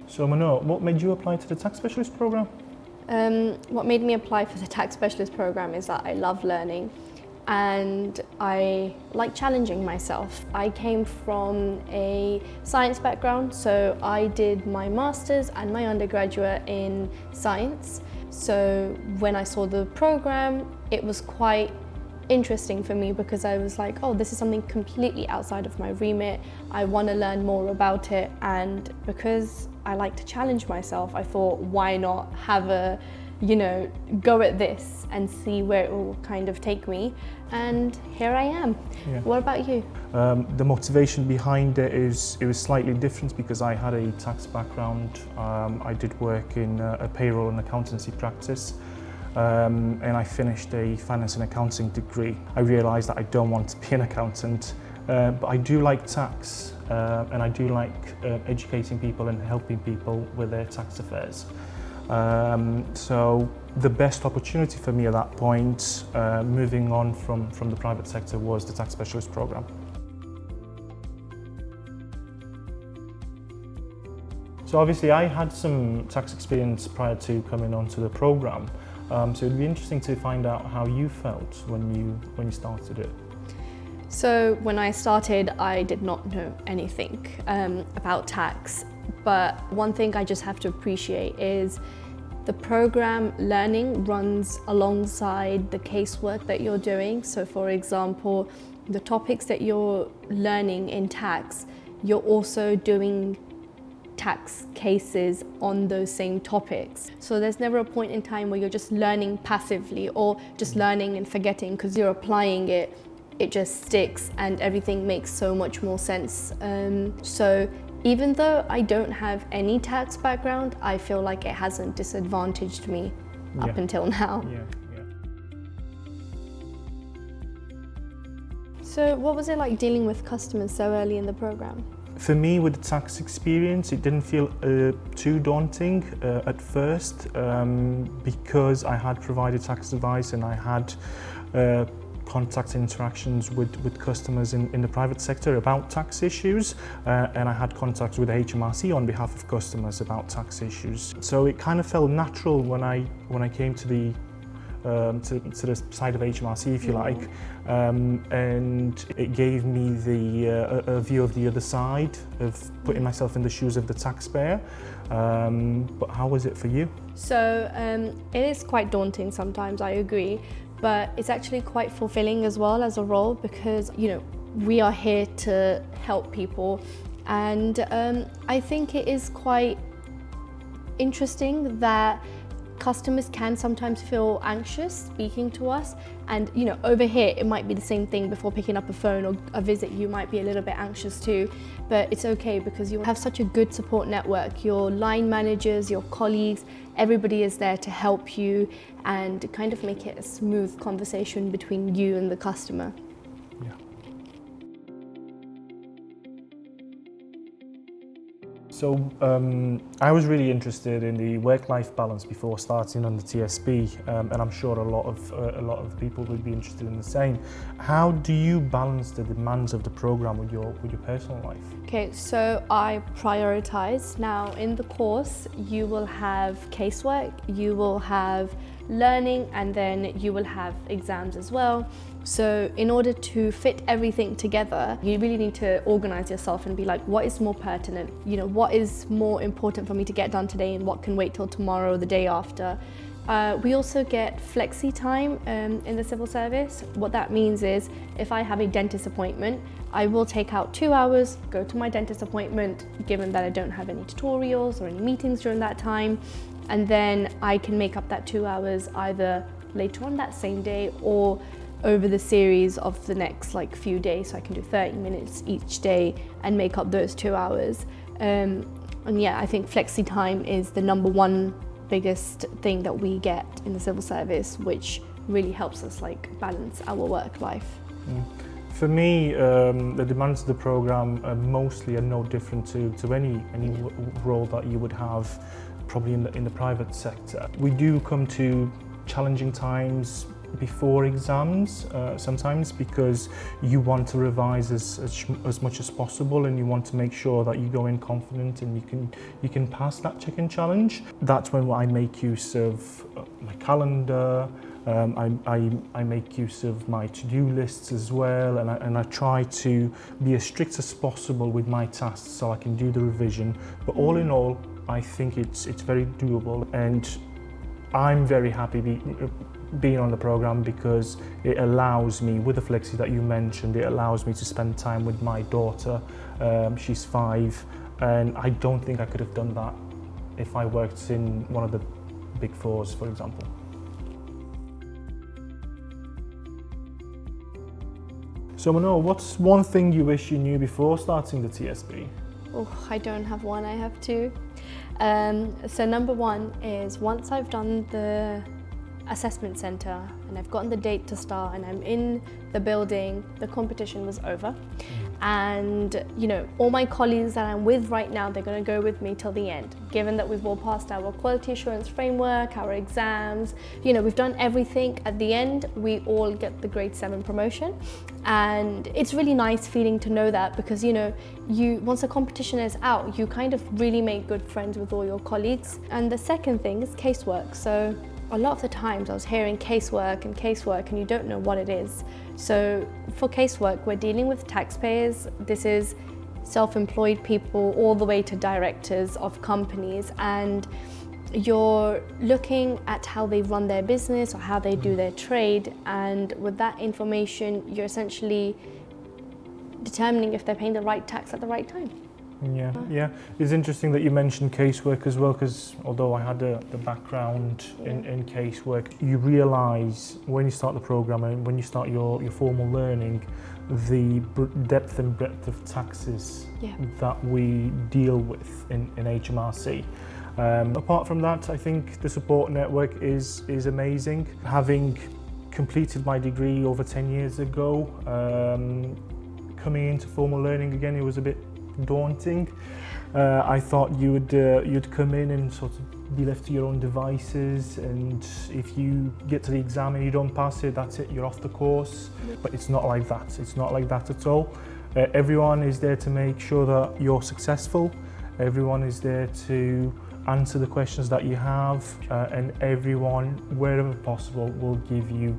So Mano, what made you apply to the tax specialist program? What made me apply for the tax specialist program is that I love learning and I like challenging myself. I came from a science background, so I did my master's and my undergraduate in science. So when I saw the program, it was quite interesting for me because I was like, oh, this is something completely outside of my remit. I want to learn more about it, and because I like to challenge myself, I thought, why not have a, go at this and see where it will kind of take me, and here I am. Yeah. What about you? The motivation behind it was slightly different because I had a tax background. I did work in a payroll and accountancy practice. And I finished a finance and accounting degree. I realised that I don't want to be an accountant, but I do like tax, and I do like educating people and helping people with their tax affairs. So the best opportunity for me at that point, moving on from the private sector, was the tax specialist program. So obviously I had some tax experience prior to coming onto the program. So it'd be interesting to find out how you felt when you started it. So when I started, I did not know anything about tax, but one thing I just have to appreciate is the program learning runs alongside the casework that you're doing. So for example, the topics that you're learning in tax, you're also doing tax cases on those same topics. So there's never a point in time where you're just learning passively or just learning and forgetting, because you're applying it, it just sticks and everything makes so much more sense. So even though I don't have any tax background, I feel like it hasn't disadvantaged me up until now. Yeah. So what was it like dealing with customers so early in the program? For me, with the tax experience, it didn't feel too daunting at first, because I had provided tax advice and I had contact interactions with customers in the private sector about tax issues, and I had contacts with HMRC on behalf of customers about tax issues. So it kind of felt natural when I came to the side of HMRC, if you like, and it gave me a view of the other side of putting myself in the shoes of the taxpayer. But how was it for you? So it is quite daunting sometimes, I agree, but it's actually quite fulfilling as well as a role, because we are here to help people, and I think it is quite interesting that customers can sometimes feel anxious speaking to us, and over here it might be the same thing. Before picking up a phone or a visit, you might be a little bit anxious too, but it's okay because you have such a good support network. Your line managers, your colleagues, everybody is there to help you and kind of make it a smooth conversation between you and the customer. Yeah. So I was really interested in the work-life balance before starting on the TSB, and I'm sure a lot of people would be interested in the same. How do you balance the demands of the program with your personal life? Okay, so I prioritize. Now in the course, you will have casework, you will have learning, and then you will have exams as well. So in order to fit everything together, you really need to organize yourself and be like, what is more pertinent? What is more important for me to get done today and what can wait till tomorrow or the day after? We also get flexi time in the civil service. What that means is if I have a dentist appointment, I will take out 2 hours, go to my dentist appointment, given that I don't have any tutorials or any meetings during that time. And then I can make up that 2 hours either later on that same day or over the series of the next few days. So I can do 30 minutes each day and make up those 2 hours. And yeah, I think flexi time is the number one biggest thing that we get in the civil service, which really helps us balance our work life. For me, the demands of the program mostly are no different to any role that you would have probably in the private sector. We do come to challenging times. before exams sometimes, because you want to revise as much as possible, and you want to make sure that you go in confident and you can pass that check-in challenge. That's when I make use of my calendar. I make use of my to-do lists as well, and I try to be as strict as possible with my tasks so I can do the revision. But all in all, I think it's very doable, and I'm very happy being on the programme, because it allows me, with the flexi that you mentioned, it allows me to spend time with my daughter. She's 5, and I don't think I could have done that if I worked in one of the big 4s, for example. So Manor, what's one thing you wish you knew before starting the TSB? Oh, I don't have one, I have two. So number one is, once I've done the assessment centre and I've gotten the date to start and I'm in the building, the competition was over. And you know, all my colleagues that I'm with right now, they're going to go with me till the end, given that we've all passed our quality assurance framework, our exams, you know, we've done everything. At the end, we all get the grade 7 promotion, and it's really nice feeling to know that, because you know, once the competition is out, you kind of really make good friends with all your colleagues. And the second thing is casework. So a lot of the times I was hearing casework and you don't know what it is. So for casework, we're dealing with taxpayers. This is self-employed people all the way to directors of companies, and you're looking at how they run their business or how they do their trade, and with that information you're essentially determining if they're paying the right tax at the right time. Yeah. It's interesting that you mentioned casework as well, because although I had the background in casework, you realise when you start the programme and when you start your formal learning, the depth and breadth of taxes that we deal with in HMRC. Apart from that, I think the support network is amazing. Having completed my degree over 10 years ago, coming into formal learning again, it was a bit daunting. I thought you'd come in and sort of be left to your own devices, and if you get to the exam and you don't pass it, that's it, you're off the course. But it's not like that. It's not like that at all. Everyone is there to make sure that you're successful. Everyone is there to answer the questions that you have, and everyone, wherever possible, will give you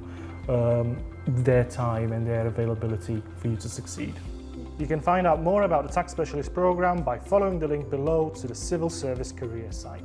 their time and their availability for you to succeed. You can find out more about the Tax Specialist programme by following the link below to the Civil Service Career site.